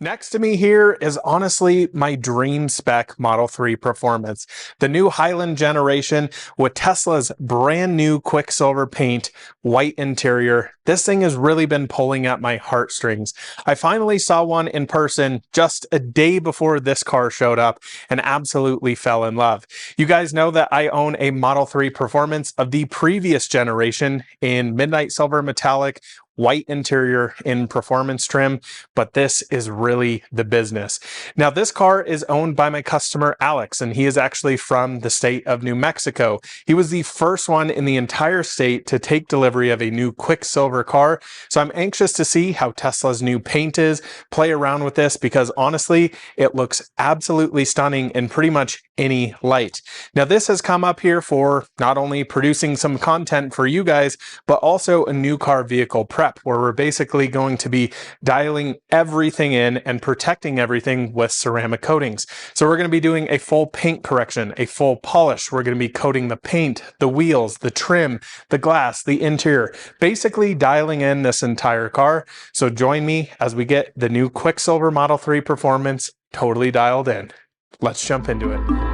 Next to me here is honestly my dream spec Model 3 Performance, the new Highland generation with Tesla's brand new Quicksilver paint, white interior. This thing has really been pulling at my heartstrings. I finally saw one in person just a day before this car showed up and absolutely fell in love. You guys know that I own a Model 3 Performance of the previous generation in Midnight Silver Metallic, white interior in performance trim, but this is really the business. Now, this car is owned by my customer Alex, and he is actually from the state of New Mexico. He was the first one in the entire state to take delivery of a new Quicksilver car, so I'm anxious to see how Tesla's new paint is, play around with this, because honestly, it looks absolutely stunning in pretty much any light. Now, this has come up here for not only producing some content for you guys, but also a new car vehicle prep, where we're basically going to be dialing everything in and protecting everything with ceramic coatings. So we're going to be doing a full paint correction, a full polish. We're going to be coating the paint, the wheels, the trim, the glass, the interior, basically dialing in this entire car. So join me as we get the new Quicksilver Model 3 Performance totally dialed in. Let's jump into it.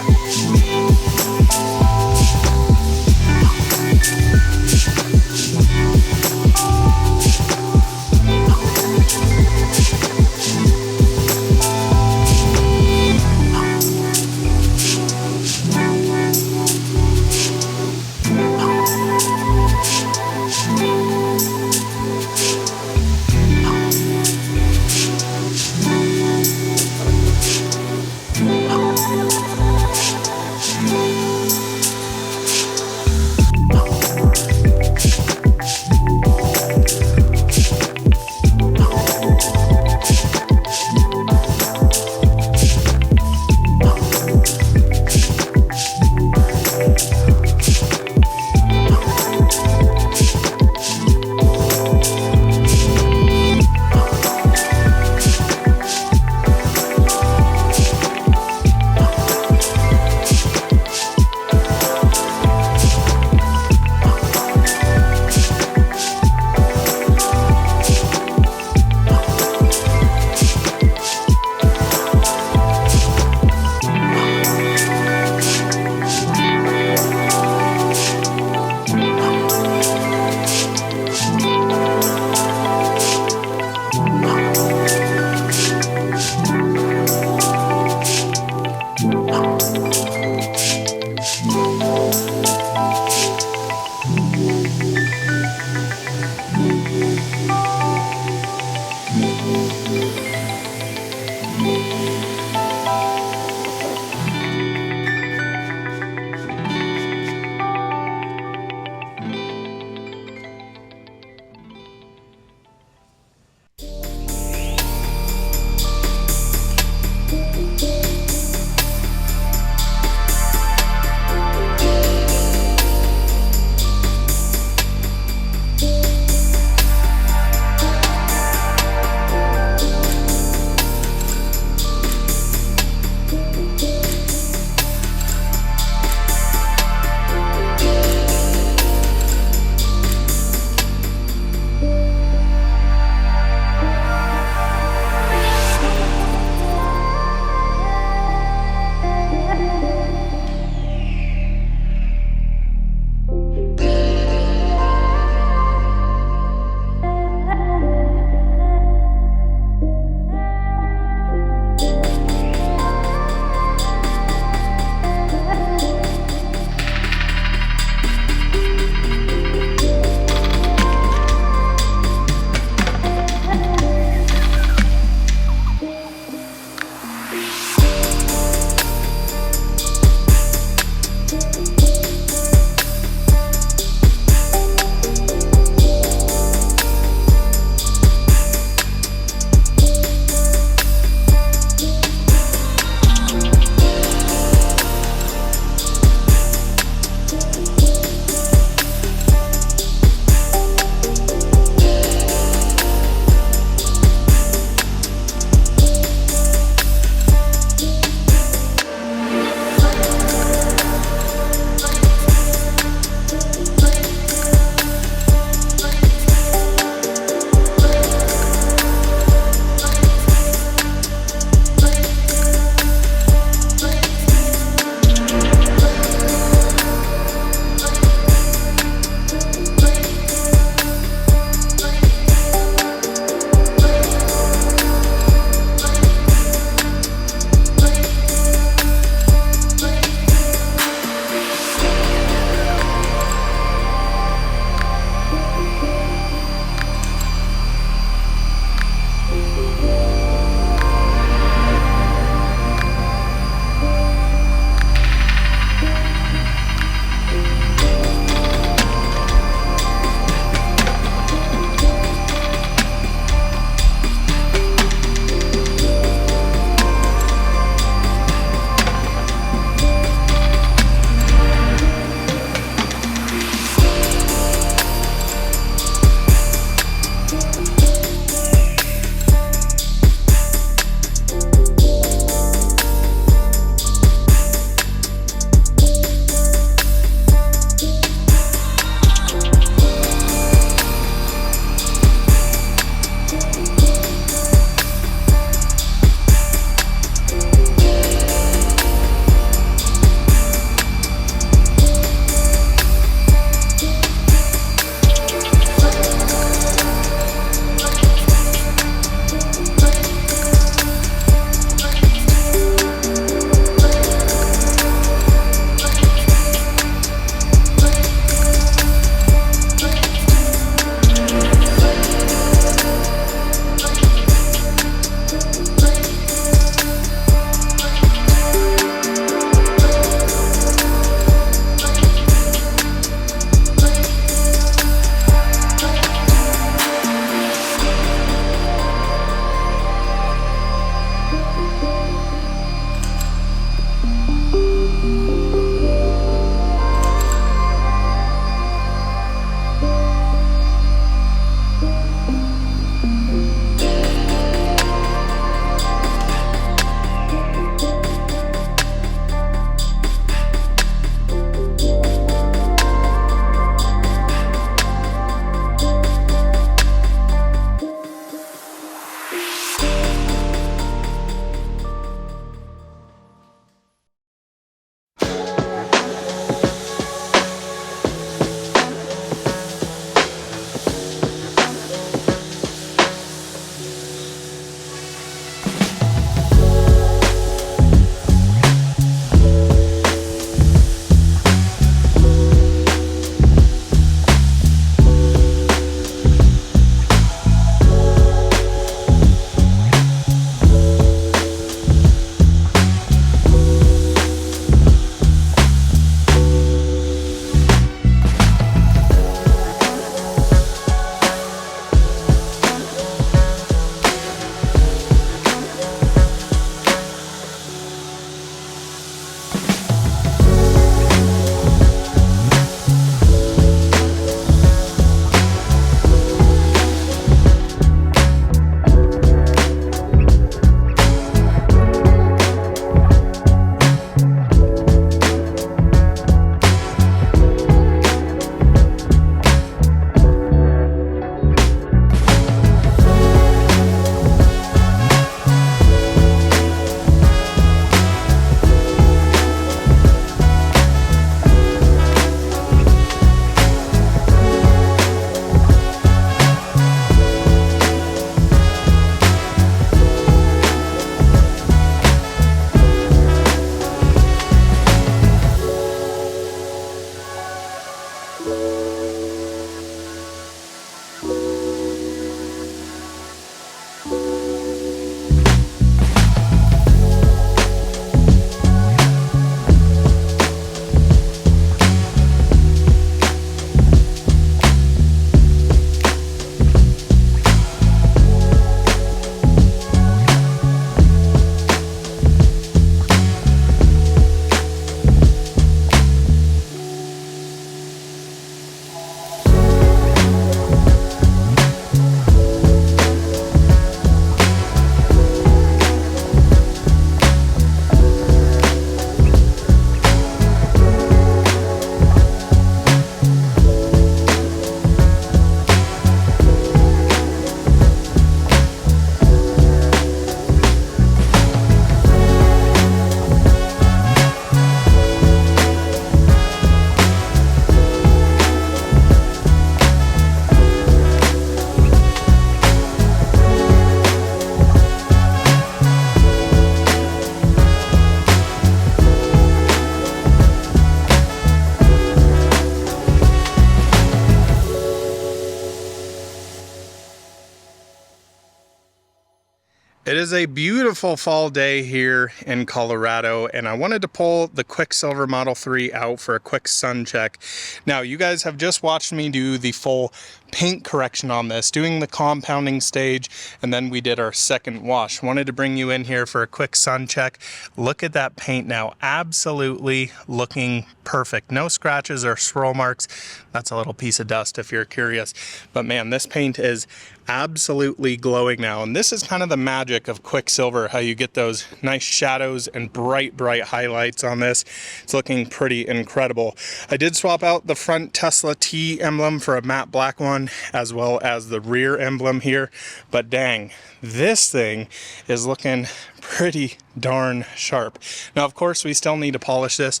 It is a beautiful fall day here in Colorado, and I wanted to pull the Quicksilver Model 3 out for a quick sun check. Now, you guys have just watched me do the full paint correction on this, doing the compounding stage, and then we did our second wash. Wanted to bring you in here for a quick sun check. Look at that paint now, absolutely looking perfect. No scratches or swirl marks. That's a little piece of dust if you're curious. But man, this paint is absolutely glowing now, and this is kind of the magic of Quicksilver, how you get those nice shadows and bright highlights on this. It's looking pretty incredible. I did swap out the front Tesla T emblem for a matte black one, as well as the rear emblem here, but dang, this thing is looking pretty darn sharp. Now, of course, we still need to polish this.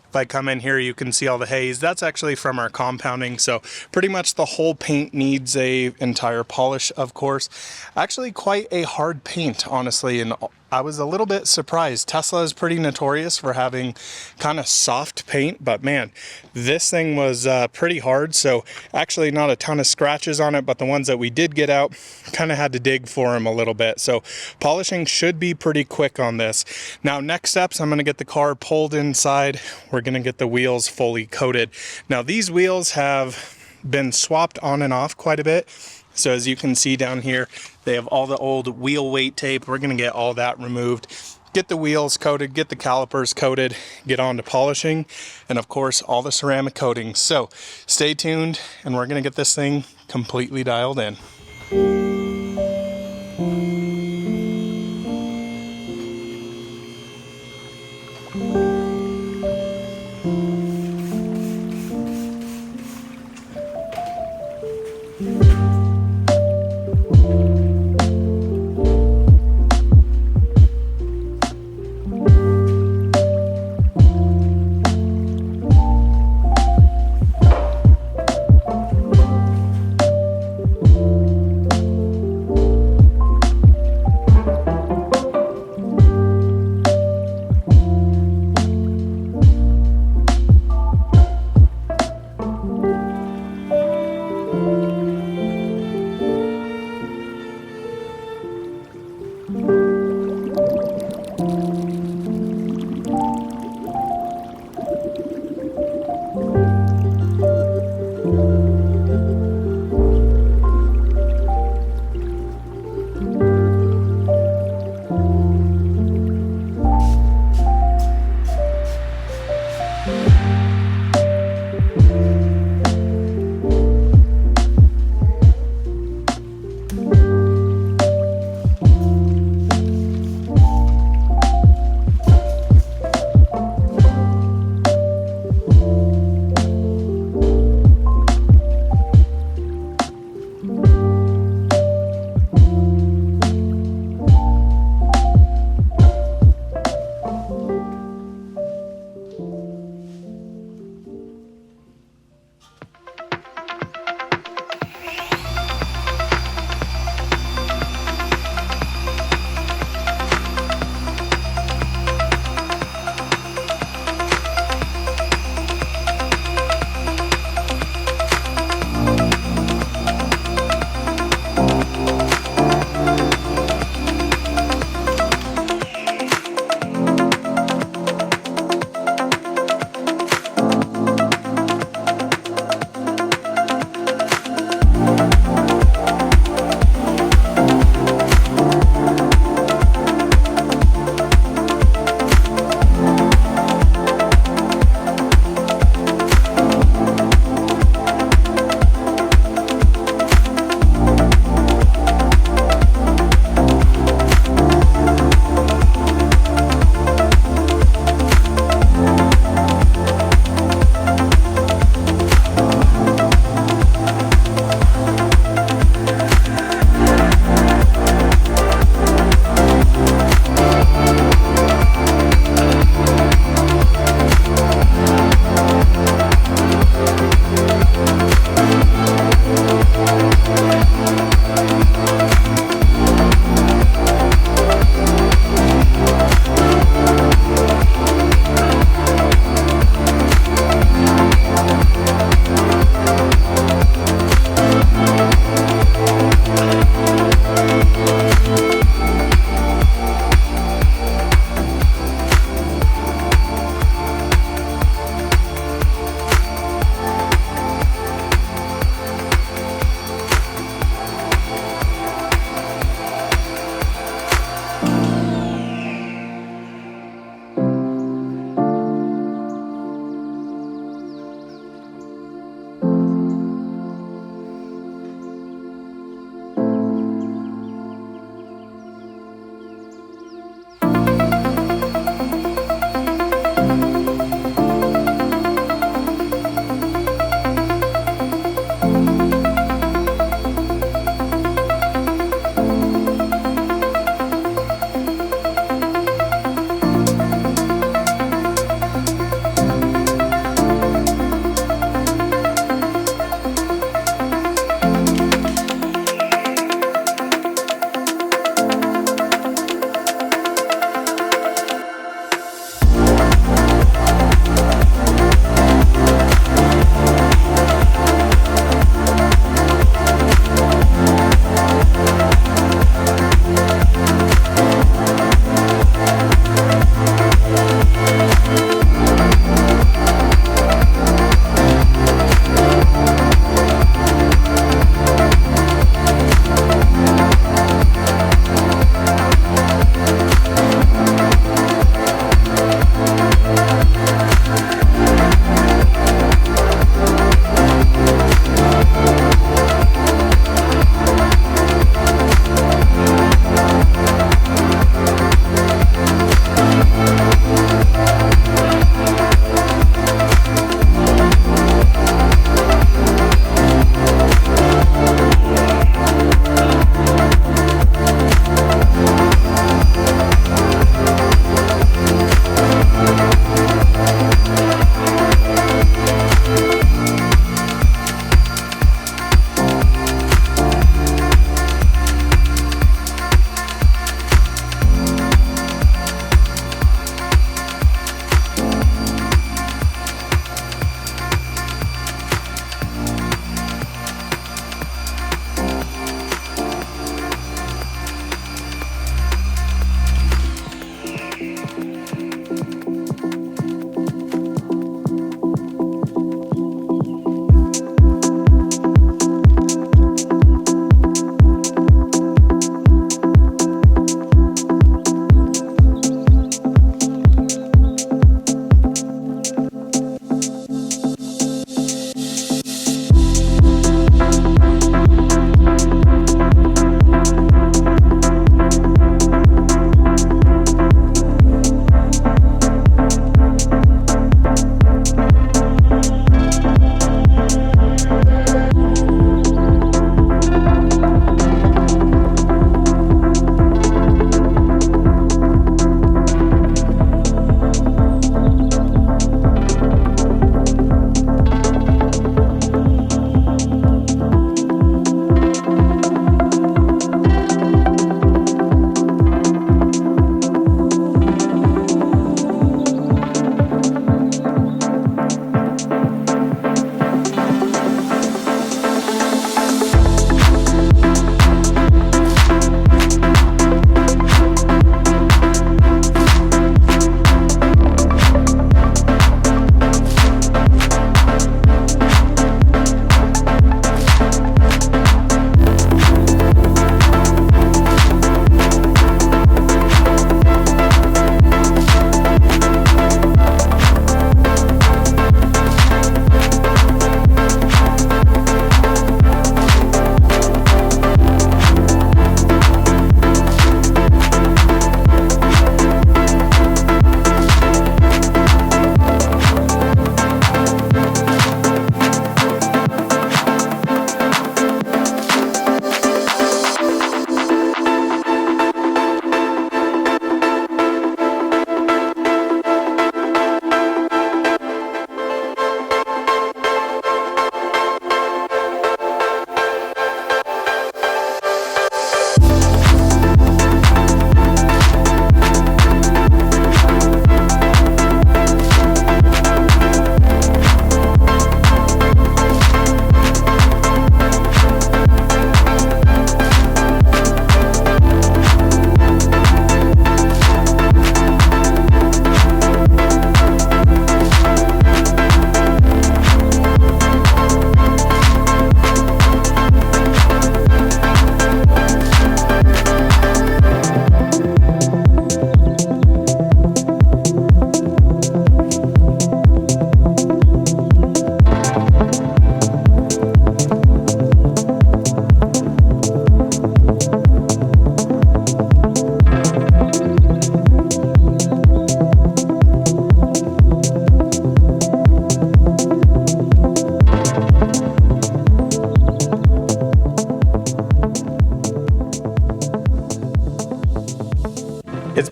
If I come in here, you can see all the haze. That's actually from our compounding, so pretty much the whole paint needs a entire polish, of course. Actually quite a hard paint, honestly, and I was a little bit surprised. Tesla is pretty notorious for having kind of soft paint, but man, this thing was pretty hard. So actually not a ton of scratches on it, but the ones that we did get out, kind of had to dig for them a little bit. So polishing should be pretty quick on this. Now, next steps, I'm going to get the car pulled inside. We're going to get the wheels fully coated. Now, these wheels have been swapped on and off quite a bit. So as you can see down here, they have all the old wheel weight tape. We're going to get all that removed, get the wheels coated, get the calipers coated, get on to polishing, and of course, all the ceramic coatings. So stay tuned, and we're going to get this thing completely dialed in.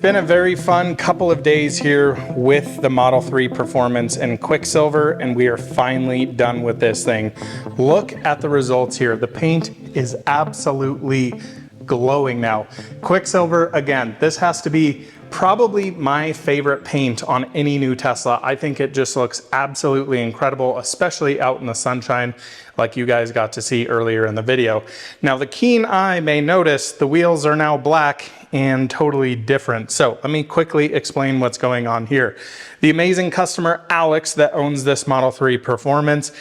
been a very fun couple of days here with the Model 3 Performance in Quicksilver, and we are finally done with this thing. Look at the results here. The paint is absolutely glowing now. Quicksilver, again, this has to be probably my favorite paint on any new Tesla. I think it just looks absolutely incredible, especially out in the sunshine, like you guys got to see earlier in the video. Now, the keen eye may notice the wheels are now black and totally different. So let me quickly explain what's going on here. The amazing customer Alex that owns this Model 3 Performance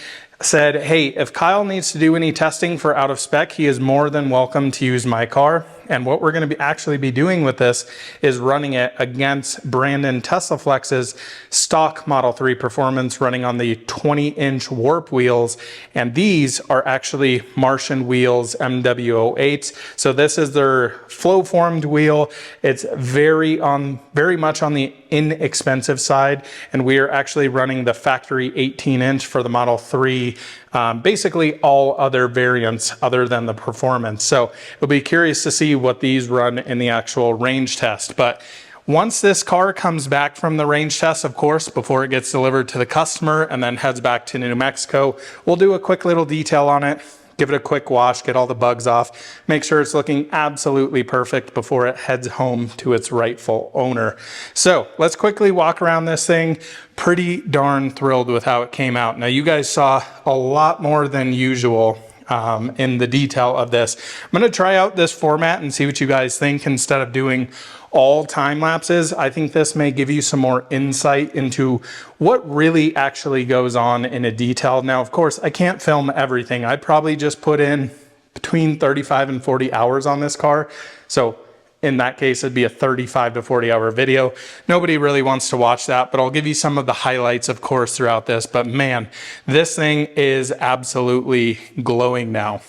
said, hey, if Kyle needs to do any testing for out of spec, he is more than welcome to use my car. And what we're going to actually be doing with this is running it against Brandon Tesla Flex's stock Model 3 Performance running on the 20-inch warp wheels. And these are actually Martian wheels MW08s. So this is their flow formed wheel. It's very much on the inexpensive side. And we are actually running the factory 18-inch for the Model 3. Basically all other variants other than the Performance. So we'll be curious to see what these run in the actual range test. But once this car comes back from the range test, of course, before it gets delivered to the customer and then heads back to New Mexico, we'll do a quick little detail on it, give it a quick wash, get all the bugs off, make sure it's looking absolutely perfect before it heads home to its rightful owner. So let's quickly walk around this thing. Pretty darn thrilled with how it came out. Now, you guys saw a lot more than usual in the detail of this. I'm going to try out this format and see what you guys think instead of doing all time lapses. I think this may give you some more insight into what really actually goes on in a detail. Now, of course, I can't film everything. I'd probably just put in between 35 and 40 hours on this car. So in that case, it'd be a 35 to 40 hour video. Nobody really wants to watch that, but I'll give you some of the highlights, of course, throughout this. But man, this thing is absolutely glowing now.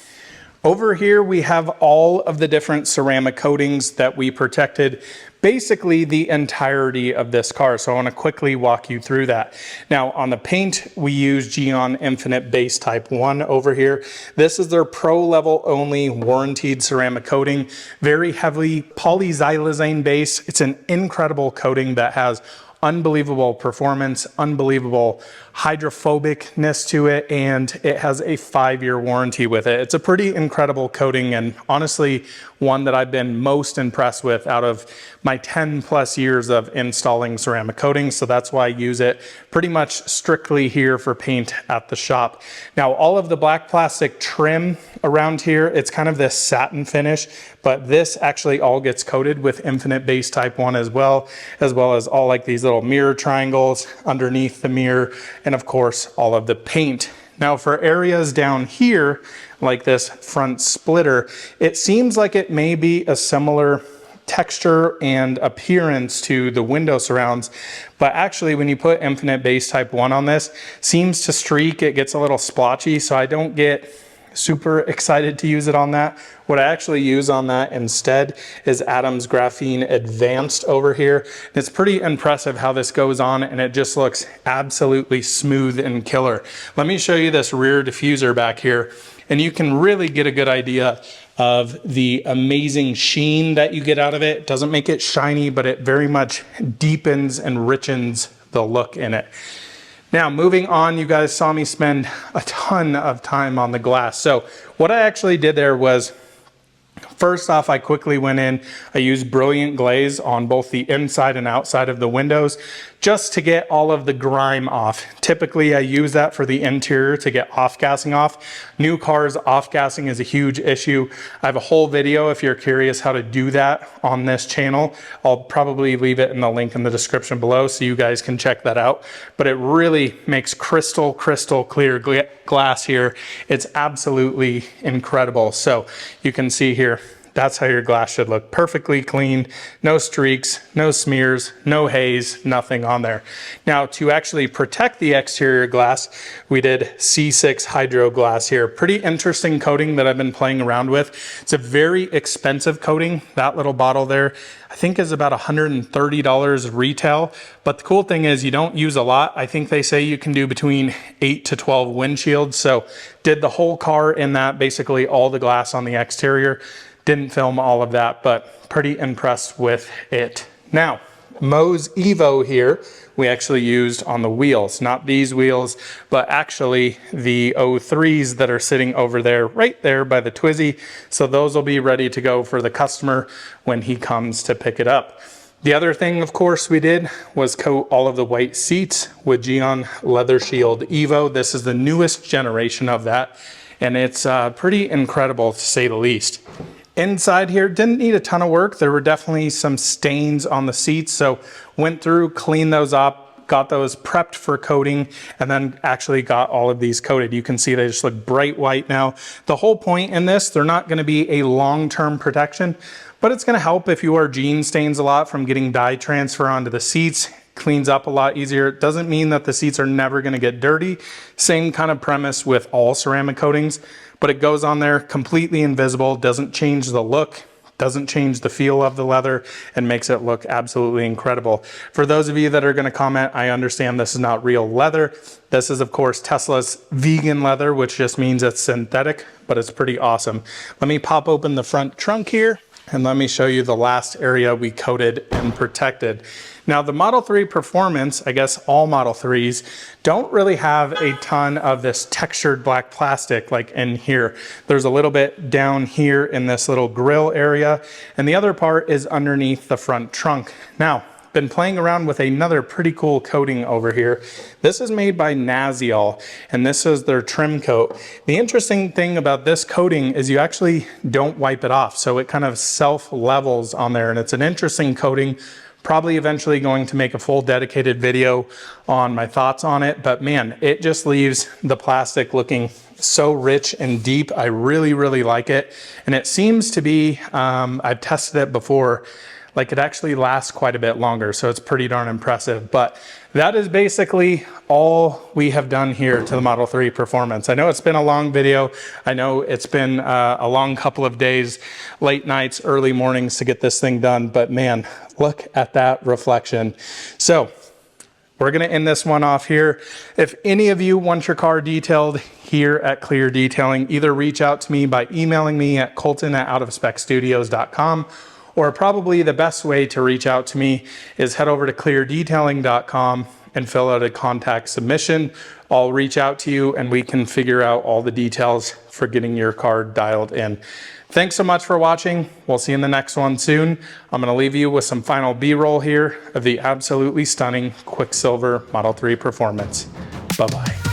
Over here, we have all of the different ceramic coatings that we protected basically the entirety of this car. So I want to quickly walk you through that. Now, on the paint, we use Geon Infinite Base Type 1 over here. This is their pro level only warranted ceramic coating, very heavily polyxylazine base. It's an incredible coating that has unbelievable performance, unbelievable hydrophobicness to it, and it has a 5-year warranty with it. It's a pretty incredible coating, and honestly, one that I've been most impressed with out of my 10 plus years of installing ceramic coatings. So that's why I use it pretty much strictly here for paint at the shop. Now, all of the black plastic trim around here, it's kind of this satin finish, but this actually all gets coated with Infinite Base Type 1 as well as all like these little mirror triangles underneath the mirror, and of course, all of the paint. Now, for areas down here, like this front splitter, it seems like it may be a similar texture and appearance to the window surrounds, but actually when you put Infinite Base Type 1 on this, seems to streak, it gets a little splotchy, so I don't get super excited to use it on that. What I actually use on that instead is Adam's Graphene Advanced over here. It's pretty impressive how this goes on, and it just looks absolutely smooth and killer. Let me show you this rear diffuser back here, and you can really get a good idea of the amazing sheen that you get out of it. It doesn't make it shiny, but it very much deepens and richens the look in it. Now, moving on, you guys saw me spend a ton of time on the glass. So what I actually did there was, first off, I quickly went in, I used Brilliant Glaze on both the inside and outside of the windows just to get all of the grime off. Typically, I use that for the interior to get off-gassing off. New cars, off-gassing is a huge issue. I have a whole video if you're curious how to do that on this channel. I'll probably leave it in the link in the description below so you guys can check that out. But it really makes crystal clear glass here. It's absolutely incredible. So you can see here, that's how your glass should look. Perfectly clean, no streaks, no smears, no haze, nothing on there. Now, to actually protect the exterior glass, we did C6 Hydro Glass here. Pretty interesting coating that I've been playing around with. It's a very expensive coating. That little bottle there, I think is about $130 retail. But the cool thing is you don't use a lot. I think they say you can do between 8 to 12 windshields. So did the whole car in that, basically all the glass on the exterior. Didn't film all of that, but pretty impressed with it. Now, Moe's Evo here, we actually used on the wheels, not these wheels, but actually the 03s that are sitting over there, right there by the Twizy. So those will be ready to go for the customer when he comes to pick it up. The other thing, of course, we did was coat all of the white seats with Geon Leather Shield Evo. This is the newest generation of that, and it's pretty incredible to say the least. Inside here, didn't need a ton of work. There were definitely some stains on the seats, so went through, cleaned those up, got those prepped for coating, and then actually got all of these coated. You can see they just look bright white now. The whole point in this, they're not gonna be a long-term protection, but it's gonna help if you wear jean stains a lot from getting dye transfer onto the seats. Cleans up a lot easier. It doesn't mean that the seats are never gonna get dirty. Same kind of premise with all ceramic coatings, but it goes on there completely invisible, doesn't change the look, doesn't change the feel of the leather, and makes it look absolutely incredible. For those of you that are gonna comment, I understand this is not real leather. This is, of course, Tesla's vegan leather, which just means it's synthetic, but it's pretty awesome. Let me pop open the front trunk here, and let me show you the last area we coated and protected. Now the Model 3 Performance, I guess all Model 3s, don't really have a ton of this textured black plastic like in here. There's a little bit down here in this little grill area, and the other part is underneath the front trunk. Now, been playing around with another pretty cool coating over here. This is made by Naziol, and this is their trim coat. The interesting thing about this coating is you actually don't wipe it off, so it kind of self-levels on there, and it's an interesting coating. Probably eventually going to make a full dedicated video on my thoughts on it, but man, it just leaves the plastic looking so rich and deep. I really, really like it. And it seems to be, I've tested it before, like it actually lasts quite a bit longer, so it's pretty darn impressive. But that is basically all we have done here to the Model 3 Performance. I know it's been a long video. I know it's been a long couple of days, late nights, early mornings to get this thing done, but man, look at that reflection. So we're gonna end this one off here. If any of you want your car detailed here at Clear Detailing, either reach out to me by emailing me at colton@outofspecstudios.com, or probably the best way to reach out to me is head over to cleardetailing.com and fill out a contact submission. I'll reach out to you and we can figure out all the details for getting your car dialed in. Thanks so much for watching. We'll see you in the next one soon. I'm gonna leave you with some final B-roll here of the absolutely stunning Quicksilver Model 3 Performance. Bye-bye.